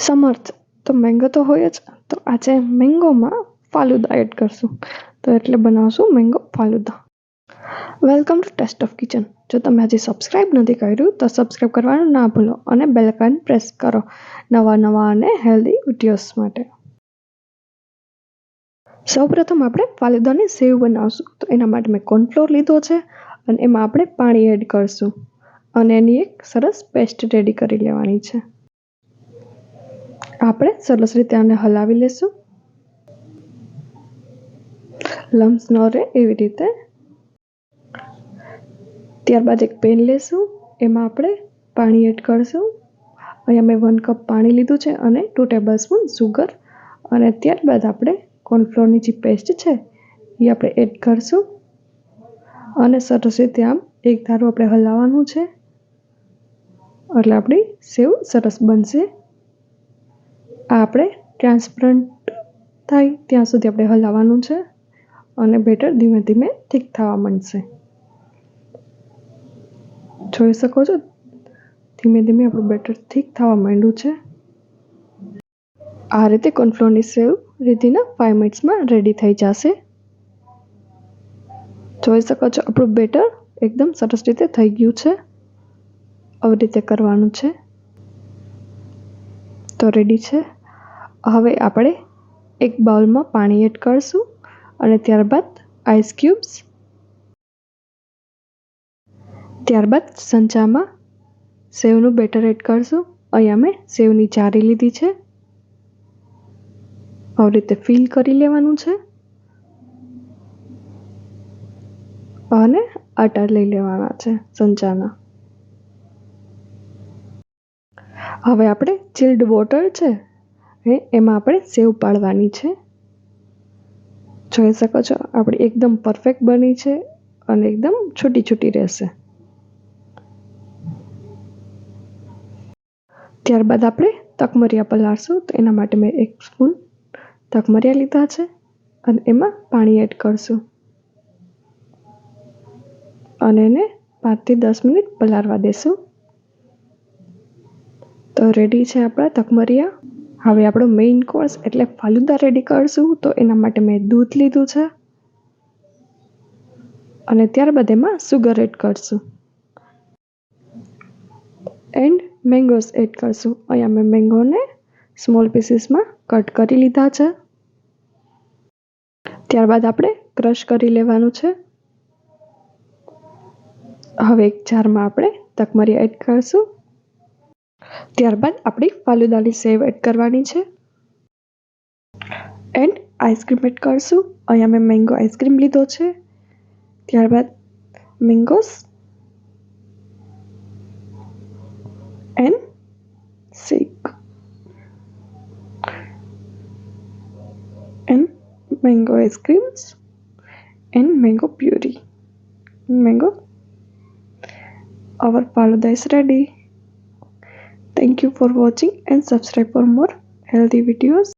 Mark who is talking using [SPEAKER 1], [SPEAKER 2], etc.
[SPEAKER 1] સમર્થ તો મેંગો તો હોય જ, તો આજે મેંગોમાં ફાલુદા એડ કરશું. તો એટલે બનાવશું mango falooda. Welcome to taste of kitchen. જો તમે હજી સબસ્ક્રાઇબ નથી કર્યું તો સબસ્ક્રાઇબ કરવાનું ના ભૂલો અને બેલ આઇકન પ્રેસ કરો નવા અને હેલ્ધી વિડીયોઝ માટે. સૌપ્રથમ આપણે ફાલુદાની સેવ બનાવશું. તો એના માટે મેં કોર્નફ્લોર લીધો છે અને એમાં આપણે પાણી એડ કરશું અને એની એક સરસ પેસ્ટ રેડી કરી લેવાની છે. આપણે સરસ રીતે આને હલાવી લેશું, લમ્સ ન રહે એવી રીતે. ત્યારબાદ એક પેન લેશું, એમાં આપણે પાણી એડ કરશું. અહીંયા મેં 1 કપ પાણી લીધું છે અને 2 ટેબલસ્પૂન સુગર, અને ત્યારબાદ આપણે કોર્નફ્લોરની જે પેસ્ટ છે એ આપણે એડ કરશું અને સરસ રીતે આમ એક ધારું આપણે હલાવવાનું છે, એટલે આપણી સેવ સરસ બનશે. આ આપણે ટ્રાન્સપરન્ટ થાય ત્યાં સુધી આપણે હલાવવાનું છે અને બેટર ધીમે ધીમે ઠીક થવા માંડશે. જોઈ શકો છો, ધીમે ધીમે આપણું બેટર ઠીક થવા માંડ્યું છે. આ રીતે કોર્નફ્લોરની સેવ રીતિના 5 મિનિટ્સમાં રેડી થઈ જશે. જોઈ શકો છો આપણું બેટર એકદમ સરસ રીતે થઈ ગયું છે. આવી રીતે કરવાનું છે તો રેડી છે. હવે આપણે એક બાઉલમાં પાણી એડ કરશું અને ત્યારબાદ આઈસ ક્યુબ્સ, ત્યારબાદ સંચામાં સેવનું બેટર એડ કરશું. અહીંયા મેં સેવની ચારી લીધી છે, આવી રીતે ફિલ કરી લેવાનું છે અને આટા લઈ લેવાના છે સંચાના. હવે આપણે ચિલ્ડ વોટર છે એમાં આપણે સેવ પાડવાની છે. જોઈ શકો છો આપણી એકદમ પરફેક્ટ બની છે અને એકદમ છૂટી છૂટી રહેશે. ત્યારબાદ આપણે તકમરિયા પલાળશું. તો એના માટે મેં 1 સ્પૂન તકમરિયા લીધા છે અને એમાં પાણી એડ કરશું અને એને 5 થી 10 મિનિટ પલાળવા દેશું. તો રેડી છે આપણા તકમરિયા. હવે આપણો મેઇન કોર્સ એટલે ફાલુદા રેડી કરશું. તો એના માટે મેં દૂધ લીધું છે અને ત્યારબાદ એમાં સુગર એડ કરશું એન્ડ મેંગોસ એડ કરશું. અહીંયા મેં મેંગોને સ્મોલ પીસીસમાં કટ કરી લીધા છે. ત્યારબાદ આપણે ક્રશ કરી લેવાનું છે. હવે એક જારમાં આપણે તકમરિયા એડ કરશું. ત્યારબાદ આપણી ફાલુદાની સેવ એડ કરવાની છે એન્ડ આઈસ્ક્રીમ એડ કરશું. અહીંયા મેં મેંગો આઈસ્ક્રીમ લીધો છે. ત્યારબાદ mangoes and shake and mango ice creams and mango puree. Our faluda is ready. Thank you for watching and subscribe for more healthy videos.